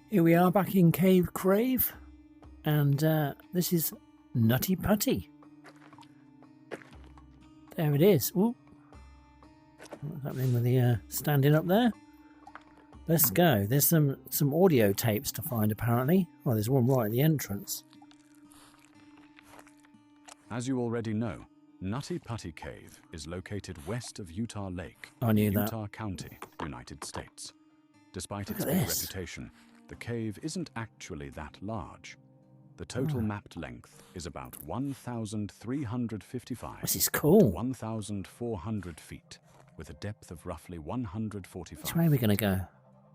Here we are back in Cave Crave, and this is Nutty Putty. There it is. Ooh. What's happening with the standing up there? Let's go. There's some audio tapes to find apparently. Oh, there's one right at the entrance. As you already know, Nutty Putty Cave is located west of Utah Lake, I knew that. Utah County, United States. Despite Look its at big this. reputation, the cave isn't actually that large. The total mapped length is about 1,355 This is to cool. 1,400 feet, with a depth of roughly 145. Which way are we going to go?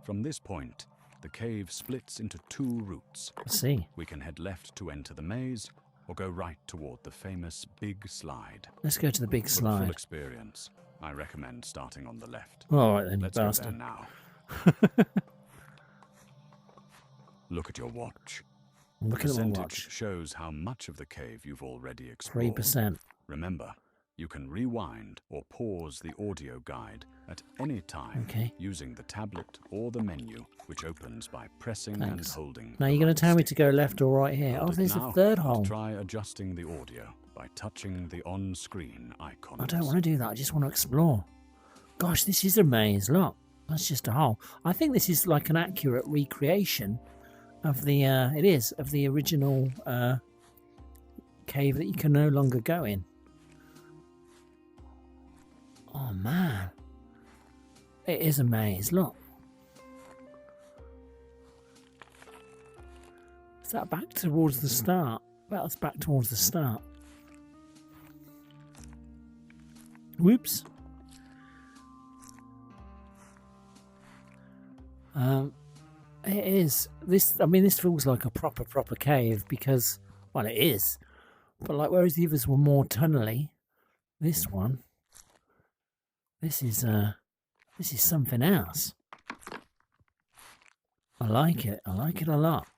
From this point, the cave splits into two routes. Let's see. We can head left to enter the maze, or go right toward the famous Big Slide. Let's go to the big For the full slide. experience, I recommend starting on the left. All right then, you Let's go there bastard. now. Look at your watch. Look at my Percentage watch. shows how much of the cave you've already explored. 3%. Remember, you can rewind or pause the audio guide at any time using the tablet or the menu, which opens by pressing and holding. Now you're going to tell me to go left or right here. Oh, there's a third hole. Try adjusting the audio by touching the on-screen icon. I don't want to do that. I just want to explore. Gosh, this is a maze. Look, that's just a hole. I think this is like an accurate recreation of the, it is, of the original cave that you can no longer go in. Oh, man. It is a maze. Look. Is that back towards the start? Well, it's back towards the start. Whoops. It is. This, I mean, this feels like a proper cave because, well, it is. But like, whereas the others were more tunnely, this one, this is something else. I like it. I like it a lot.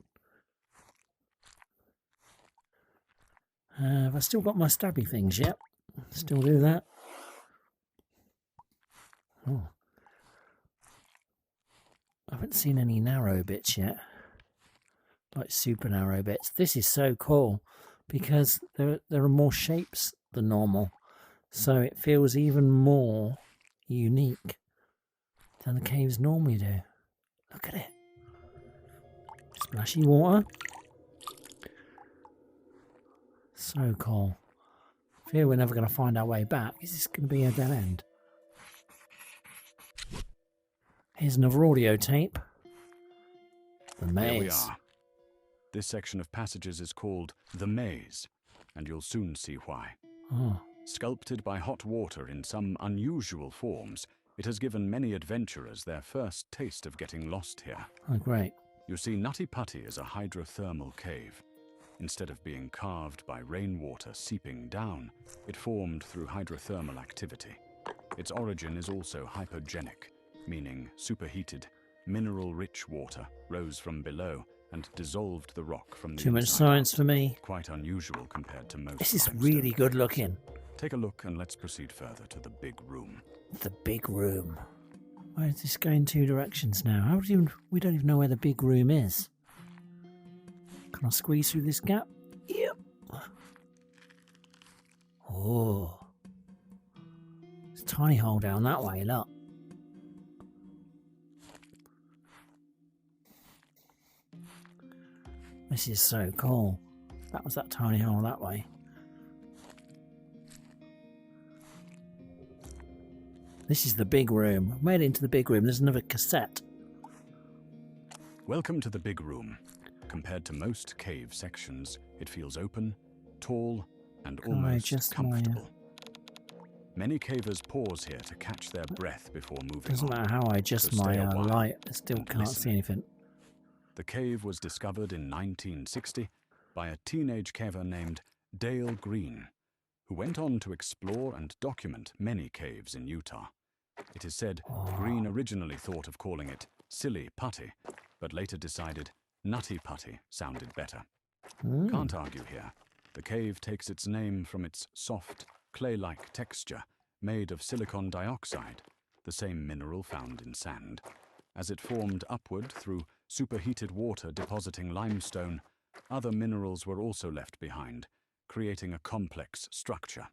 Have I still got my stabby things yet? Still do that. Oh. I haven't seen any narrow bits yet. Like super narrow bits. This is so cool because there are more shapes than normal. So it feels even more unique than the caves normally do. Look at it. Splashy water. So cool. I fear we're never going to find our way back. Is this going to be a dead end? Here's another audio tape. The maze. Here we are. This section of passages is called the maze, and you'll soon see why. Oh. Sculpted by hot water in some unusual forms, it has given many adventurers their first taste of getting lost here. Oh, great. You see, Nutty Putty is a hydrothermal cave. Instead of being carved by rainwater seeping down, it formed through hydrothermal activity. Its origin is also hypogenic, meaning superheated, mineral-rich water rose from below and dissolved the rock from the Too much inside science out. for me. Quite unusual compared to most. This is limestone really good caves. looking. Take a look and let's proceed further to the big room. The big room. Where is this going? Two directions now? We don't even know where the big room is. Can I squeeze through this gap? Yep. Oh. It's a tiny hole down that way, look. This is so cool. That was that tiny hole that way. This is the big room. Made it into the big room. There's another cassette. Welcome to the big room. Compared to most cave sections, it feels open, tall, and almost comfortable. Many cavers pause here to catch their breath before moving Doesn't on. matter how I adjust So stay my a while light, I still and can't listen. see anything. The cave was discovered in 1960 by a teenage caver named Dale Green, who went on to explore and document many caves in Utah. It is said Green originally thought of calling it Silly Putty, but later decided Nutty Putty sounded better. Can't argue here. The cave takes its name from its soft, clay-like texture made of silicon dioxide, the same mineral found in sand. As it formed upward through superheated water depositing limestone, other minerals were also left behind, creating a complex structure.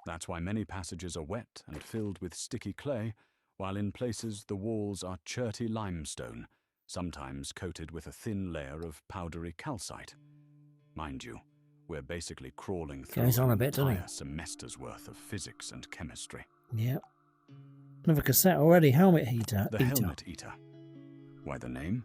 That's why many passages are wet and filled with sticky clay, while in places the walls are cherty limestone, sometimes coated with a thin layer of powdery calcite. Mind you, we're basically crawling through Goes on a an bit, doesn't entire he? semester's worth of physics and chemistry. Yep. Another cassette already. Helmet eater. The Helmet Eater. Why the name?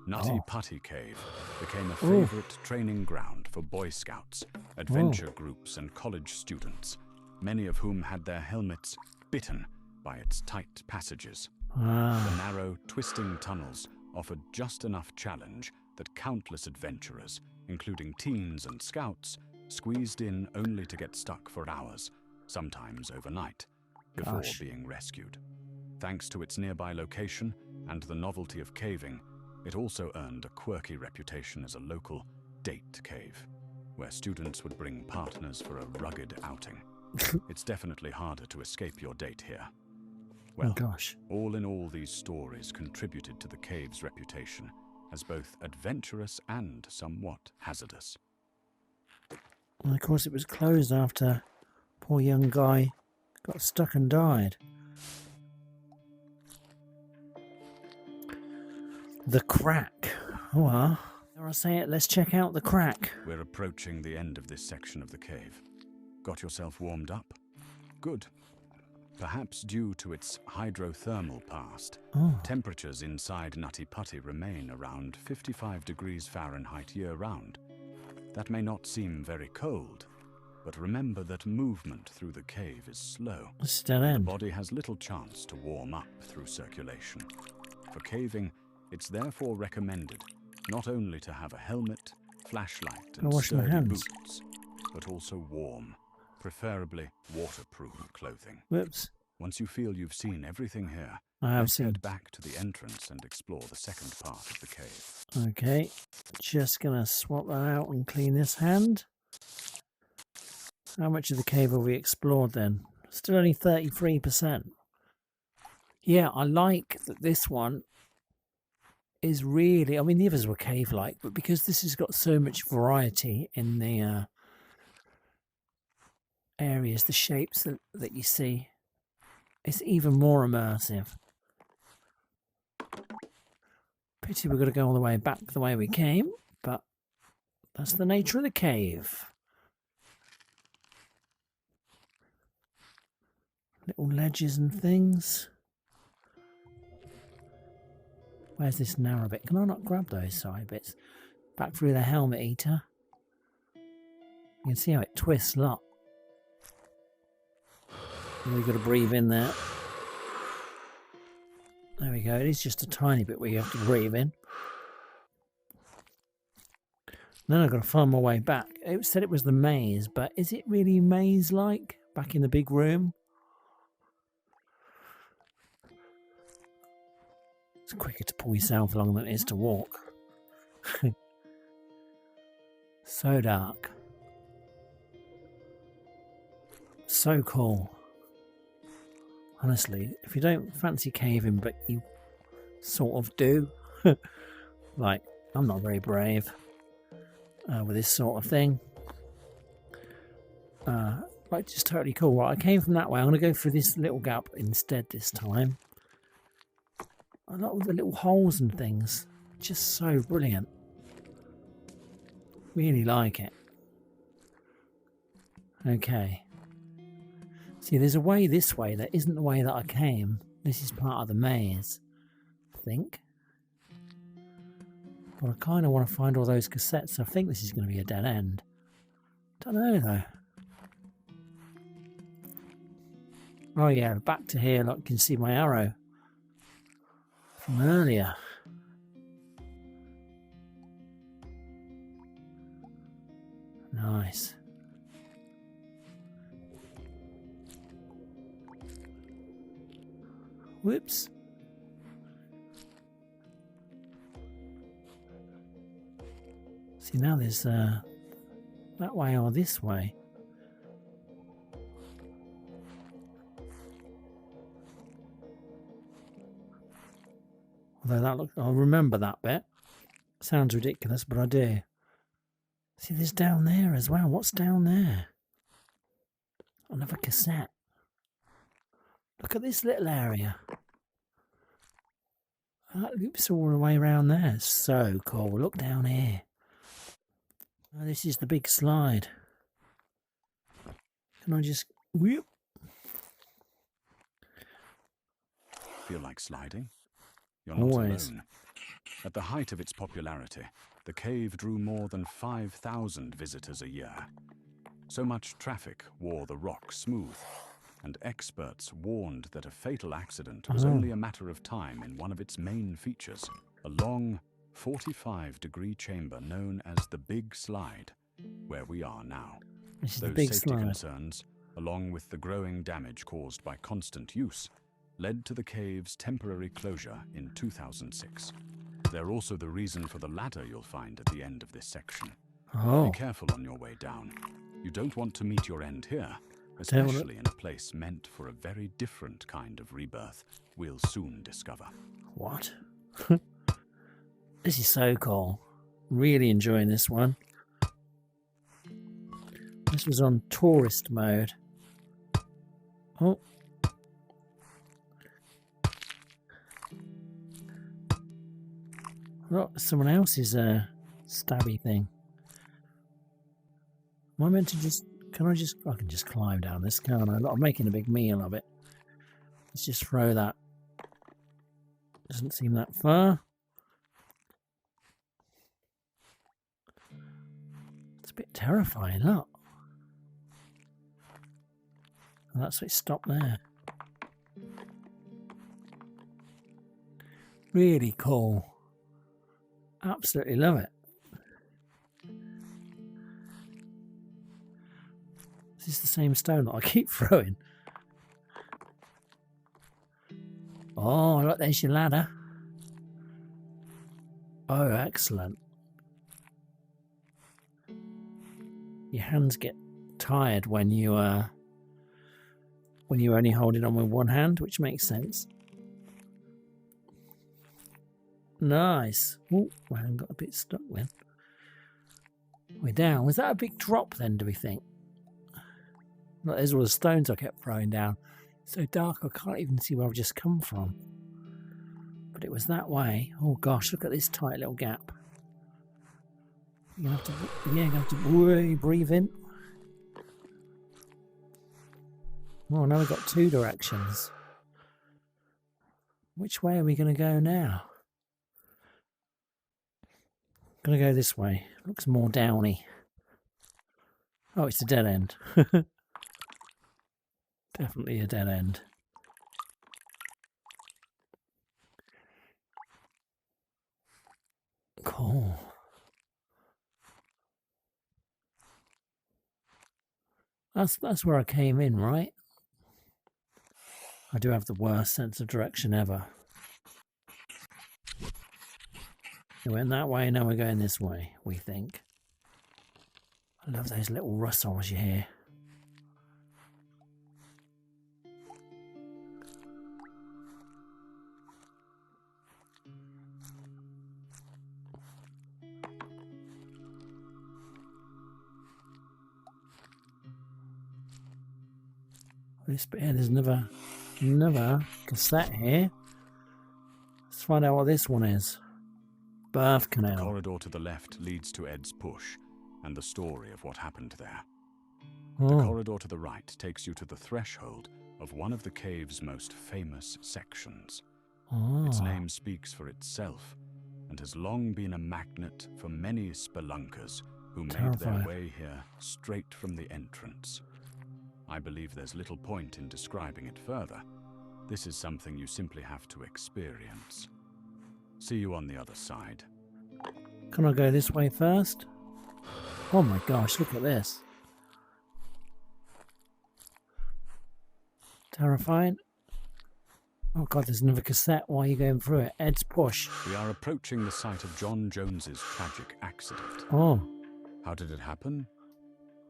Nutty Putty Cave became a favorite training ground for Boy Scouts, adventure groups and college students, many of whom had their helmets bitten by its tight passages. The narrow, twisting tunnels offered just enough challenge that countless adventurers, including teens and scouts, squeezed in only to get stuck for hours, sometimes overnight, before being rescued. Thanks to its nearby location and the novelty of caving, it also earned a quirky reputation as a local date cave, where students would bring partners for a rugged outing. It's definitely harder to escape your date here. Well, all in all, these stories contributed to the cave's reputation as both adventurous and somewhat hazardous. And of course it was closed after poor young guy got stuck and died. The crack. Oh, well, dare I say it, let's check out the crack. We're approaching the end of this section of the cave. Got yourself warmed up? Good. Perhaps due to its hydrothermal past, temperatures inside Nutty Putty remain around 55 degrees Fahrenheit year-round. That may not seem very cold, but remember that movement through the cave is slow. It's dead end. The body has little chance to warm up through circulation. For caving, it's therefore recommended not only to have a helmet, flashlight, and sturdy boots, but also warm, preferably waterproof clothing. Whoops. Once you feel you've seen everything here, let's head back to the entrance and explore the second part of the cave. Okay, just gonna swap that out and clean this hand. How much of the cave have we explored then? Still only 33%. Yeah, I like that this one is really, I mean, the others were cave-like, but because this has got so much variety in the areas, the shapes that you see, it's even more immersive. Pity we've got to go all the way back the way we came, but that's the nature of the cave. Little ledges and things. Where's this narrow bit? Can I not grab those side bits? Back through the helmet eater. You can see how it twists a lot. We've got to breathe in there. There we go. It is just a tiny bit where you have to breathe in. Then I've got to find my way back. It said it was the maze, but is it really maze-like back in the big room? It's quicker to pull yourself along than it is to walk. So dark. So cool. Honestly, if you don't fancy caving, but you sort of do, like, I'm not very brave with this sort of thing. Like, just totally cool. Right, I came from that way. I'm going to go through this little gap instead this time. I like the little holes and things. Just so brilliant. Really like it. Okay. See, there's a way this way that isn't the way that I came. This is part of the maze, I think. But I kind of want to find all those cassettes. I think this is going to be a dead end. Don't know though. Oh yeah, back to here. Look, you can see my arrow from earlier. Nice. Whoops. See, now there's that way or this way. Although that look, I'll remember that bit. Sounds ridiculous, but I do. See, there's down there as well. What's down there? Another cassette. Look at this little area. That loops all the way around there. It's so cool. Look down here. Oh, this is the big slide. Can I just... Whoop. Feel like sliding? You're not Always. alone. At the height of its popularity, the cave drew more than 5,000 visitors a year. So much traffic wore the rock smooth, and experts warned that a fatal accident was only a matter of time in one of its main features, a long 45-degree chamber known as the Big Slide, where we are now. This is the Those big safety slide. concerns, along with the growing damage caused by constant use, led to the cave's temporary closure in 2006. They're also the reason for the ladder you'll find at the end of this section. Oh, Be careful on your way down. You don't want to meet your end here, especially in a place meant for a very different kind of rebirth we'll soon discover. what? This is so cool. Really enjoying this one. This was on tourist mode. Oh. Look, someone else's stabby thing. Am I meant to just... Can I just... I can just climb down this, can't I? I'm making a big meal of it. Let's just throw that. Doesn't seem that far. It's a bit terrifying, look. And that's it, stopped there. Really cool. Absolutely love it. This is the same stone that I keep throwing. Oh, look, there's your ladder. Oh, excellent. Your hands get tired when you only hold it on with one hand, which makes sense. Nice. Oh, my hand got a bit stuck then. We're down. Was that a big drop then, do we think? Look, there's all the stones I kept throwing down. So dark I can't even see where I've just come from. But it was that way. Oh gosh, look at this tight little gap. You're gonna have to really breathe in. Oh, now we've got two directions. Which way are we going to go now? Gonna go this way. Looks more downy. Oh, it's a dead end. Definitely a dead end. Cool. That's where I came in, right? I do have the worst sense of direction ever. We went that way, now we're going this way, we think. I love those little rustles you hear. This bit here, there's another cassette here. Let's find out what this one is. Birth The canal. corridor to the left leads to Ed's Push and the story of what happened there. Oh, The corridor to the right takes you to the threshold of one of the cave's most famous sections. Its name speaks for itself and has long been a magnet for many spelunkers who made their Terrifying. way here straight from the entrance. I believe there's little point in describing it further. This is something you simply have to experience. See you on the other side. Can I go this way first? Oh my gosh, look at this. Terrifying. Oh god, there's another cassette. Why are you going through it? Ed's Push. We are approaching the site of John Jones's tragic accident. Oh, How did it happen?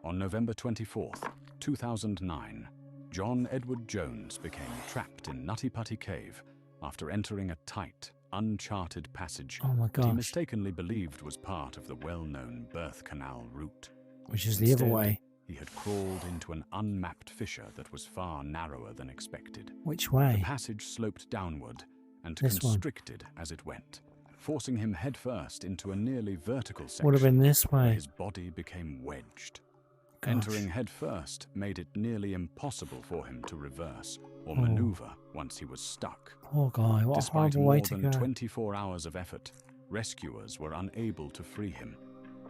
On November 24th, 2009, John Edward Jones became trapped in Nutty Putty Cave after entering a tight, uncharted passage Oh my that he gosh. mistakenly believed was part of the well-known birth canal route. Which is the other Instead, way. he had crawled into an unmapped fissure that was far narrower than expected. Which The way? passage sloped downward and This one. constricted as it went, forcing him headfirst into a nearly vertical Would have been section this where way. his body became wedged. Gosh. Entering headfirst made it nearly impossible for him to reverse or maneuver once he was stuck. Poor guy. What a Despite horrible way more to than go. 24 hours of effort, rescuers were unable to free him,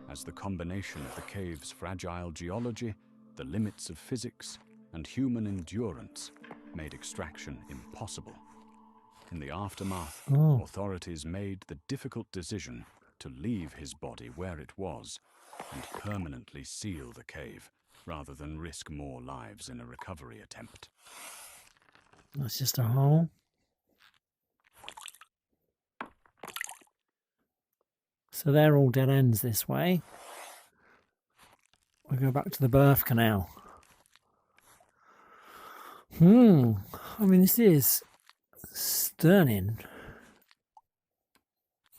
as the combination of the cave's fragile geology, the limits of physics, and human endurance made extraction impossible. In the aftermath, authorities made the difficult decision to leave his body where it was and permanently seal the cave, rather than risk more lives in a recovery attempt. That's just a hole. So they're all dead ends this way. We'll go back to the birth canal. I mean, this is stunning.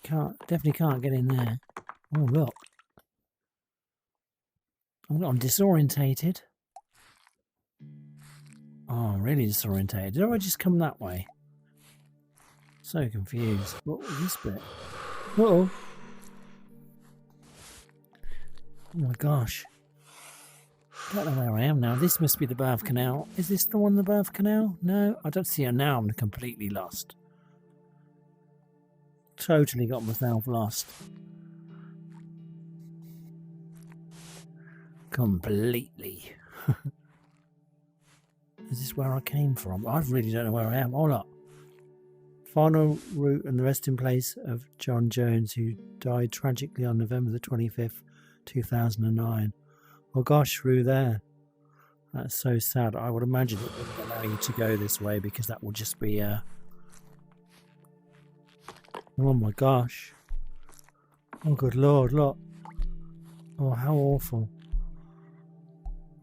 Definitely can't get in there. Oh, look. I'm disorientated. Oh, I'm really disorientated. Did I just come that way? So confused. What was this bit? Uh-oh. Oh my gosh. I don't know where I am now. This must be the birth canal. Is this the one, the birth canal? No, I don't see her now. I'm completely lost. Totally got myself lost. Completely. Is this where I came from? I really don't know where I am. Hold up. Final route and the resting place of John Jones, who died tragically on November the 25th, 2009. Oh gosh, through there. That's so sad. I would imagine it wouldn't allow you to go this way because that would just be oh my gosh. Oh good lord, look. Oh, how awful.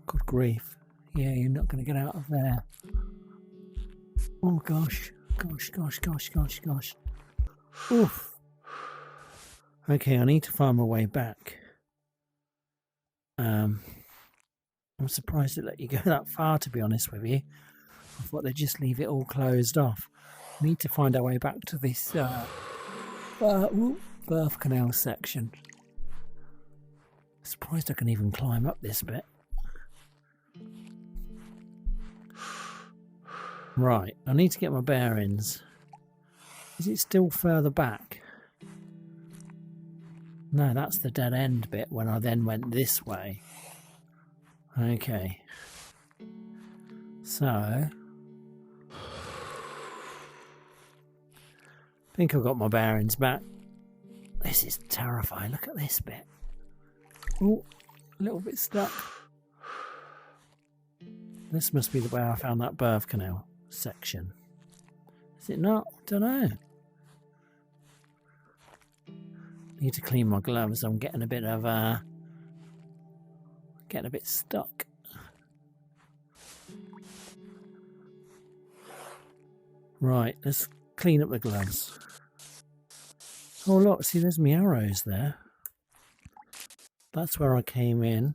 Good grief. Yeah, you're not going to get out of there. Oh gosh. Gosh. Oof. Okay, I need to find my way back. I'm surprised it let you go that far, to be honest with you. I thought they'd just leave it all closed off. I need to find our way back to this birth canal section. Surprised I can even climb up this bit. Right, I need to get my bearings. Is it still further back? No, that's the dead end bit when I then went this way. Okay. So, I think I've got my bearings back. This is terrifying. Look at this bit. Oh, a little bit stuck. This must be the way I found that birth canal section. Is it not? Don't know. Need to clean my gloves. I'm getting a bit of getting a bit stuck. Right, let's clean up the gloves. Oh look, see there's my arrows there. That's where I came in.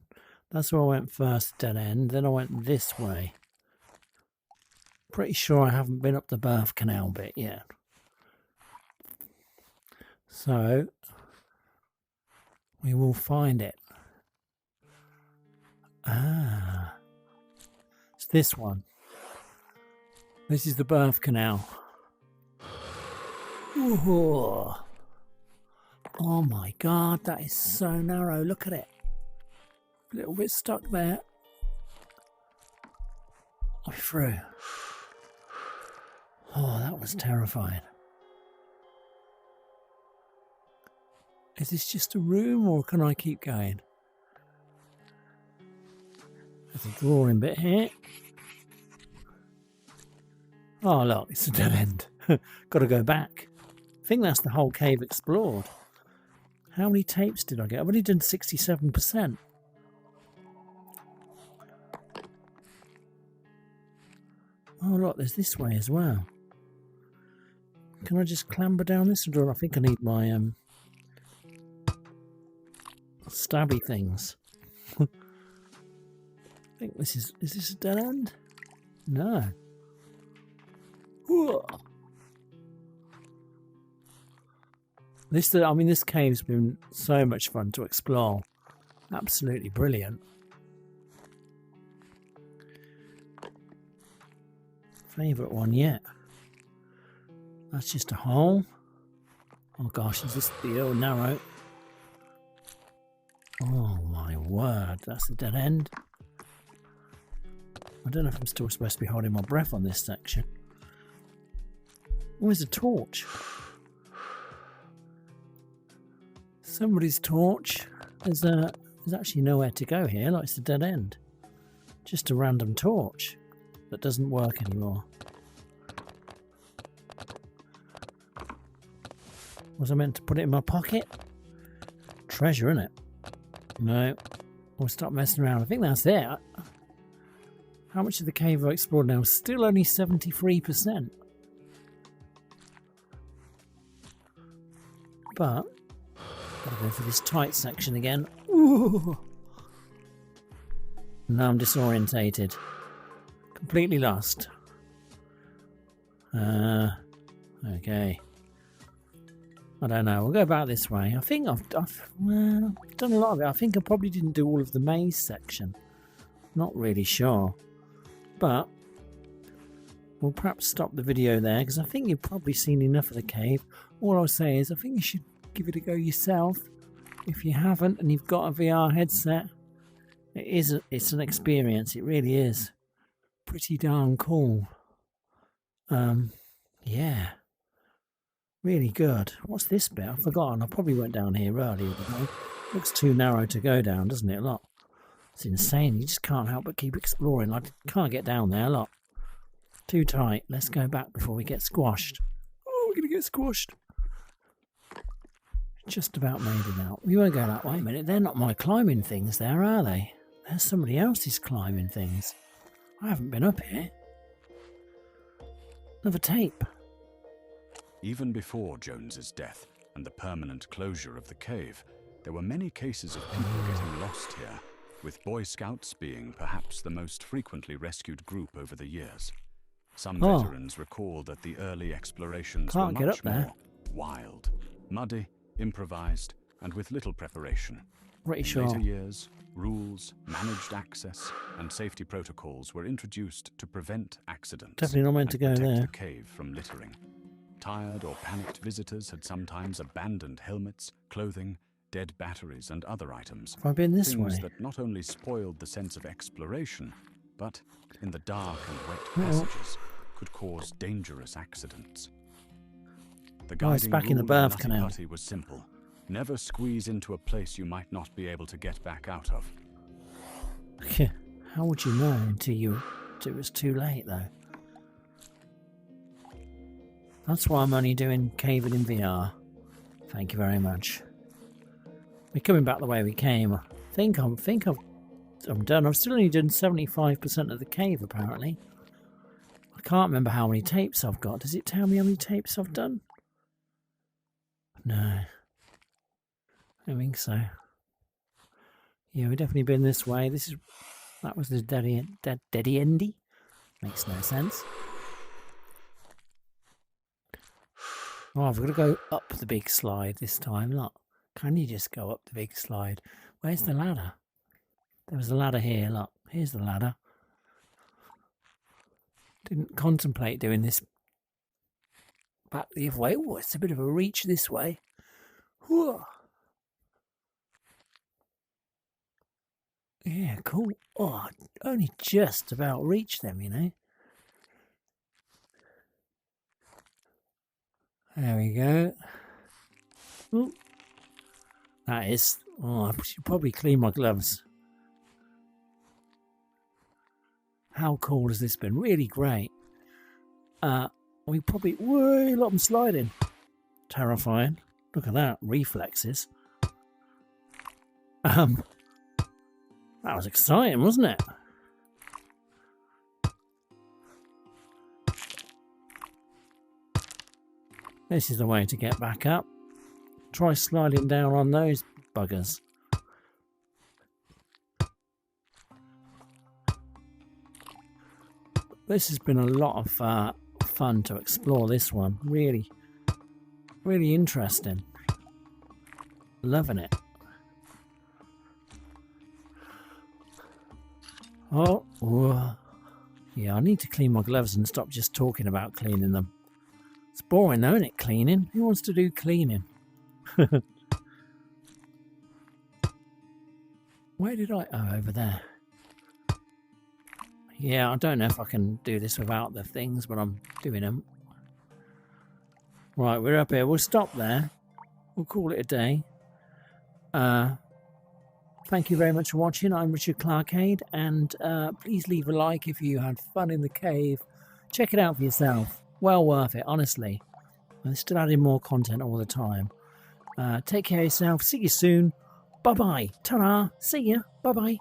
That's where I went first, dead end. Then I went this way. Pretty sure I haven't been up the birth canal bit yet. So, we will find it. Ah. It's this one. This is the birth canal. Ooh. Oh my god, that is so narrow. Look at it. A little bit stuck there. I'm through. Oh, that was terrifying. Is this just a room or can I keep going? There's a drawing bit here. Oh look, it's a dead end. Got to go back. I think that's the whole cave explored. How many tapes did I get? I've only done 67%. Oh look, there's this way as well. Can I just clamber down this door? I think I need my stabby things. I think this is this a dead end? No. Whoa. I mean, this cave's been so much fun to explore. Absolutely brilliant. Favourite one yet. That's just a hole. Oh gosh, is this the old narrow? Oh my word, that's a dead end. I don't know if I'm still supposed to be holding my breath on this section. Where's a torch? Somebody's torch. There's actually nowhere to go here, like it's a dead end. Just a random torch that doesn't work anymore. Was I meant to put it in my pocket? Treasure, innit? No. We'll stop messing around. I think that's it. How much of the cave have I explored now? Still only 73%. But gotta go for this tight section again. Ooh. Now I'm disorientated. Completely lost. Okay. I don't know. We'll go back this way. I think I've done a lot of it. I think I probably didn't do all of the maze section. Not really sure. But we'll perhaps stop the video there because I think you've probably seen enough of the cave. All I'll say is I think you should give it a go yourself. If you haven't and you've got a VR headset, it's an experience. It really is. Pretty darn cool. Yeah. Really good. What's this bit? I've forgotten. I probably went down here earlier. Looks too narrow to go down, doesn't it? Look. It's insane. You just can't help but keep exploring. I can't get down there. Look. Too tight. Let's go back before we get squashed. Oh, we're going to get squashed. Just about made it out. We won't go that way. Wait a minute. They're not my climbing things there, are they? There's somebody else's climbing things. I haven't been up here. Another tape. Even before Jones's death and the permanent closure of the cave, there were many cases of people getting lost here, with Boy Scouts being perhaps the most frequently rescued group over the years. Some veterans recall that the early explorations were much more wild, muddy, improvised, and with little preparation. Pretty In sure. later years, rules, managed access, and safety protocols were introduced to prevent accidents. Definitely not meant to go protect there. the cave from littering. Tired or panicked visitors had sometimes abandoned helmets, clothing, dead batteries, and other items. Have I been this Things way? that not only spoiled the sense of exploration, but, in the dark and wet passages, could cause dangerous accidents. The guiding back in the rule birth Nutty canal. Putty was simple. Never squeeze into a place you might not be able to get back out of. How would you know until it was too late, though? That's why I'm only doing caving in VR. Thank you very much. We're coming back the way we came. I think I'm done. I've still only done 75% of the cave, apparently. I can't remember how many tapes I've got. Does it tell me how many tapes I've done? No. I don't think so. Yeah, we've definitely been this way. That was the deady endy. Makes no sense. Oh, I've got to go up the big slide this time. Look, can you just go up the big slide? Where's the ladder? There was a ladder here. Look, here's the ladder. Didn't contemplate doing this back the other way. Oh, it's a bit of a reach this way. Whoa. Yeah, cool. Oh, only just about reached them, you know. There we go. Ooh. That is... Oh, I should probably clean my gloves. How cool has this been? Really great. We probably... Whoa, look, I'm sliding. Terrifying. Look at that. Reflexes. That was exciting, wasn't it? This is the way to get back up. Try sliding down on those buggers. This has been a lot of fun to explore this one. Really, really interesting. Loving it. Oh, yeah, I need to clean my gloves and stop just talking about cleaning them. It's boring though, isn't it, cleaning? Who wants to do cleaning? Where did I... Oh, over there. Yeah, I don't know if I can do this without the things, but I'm doing them. Right, we're up here. We'll stop there. We'll call it a day. Thank you very much for watching. I'm Richard Clarkade, and please leave a like if you had fun in the cave. Check it out for yourself. Well worth it, honestly. I'm still adding more content all the time. Take care of yourself. See you soon. Bye-bye. Ta-ra. See ya. Bye-bye.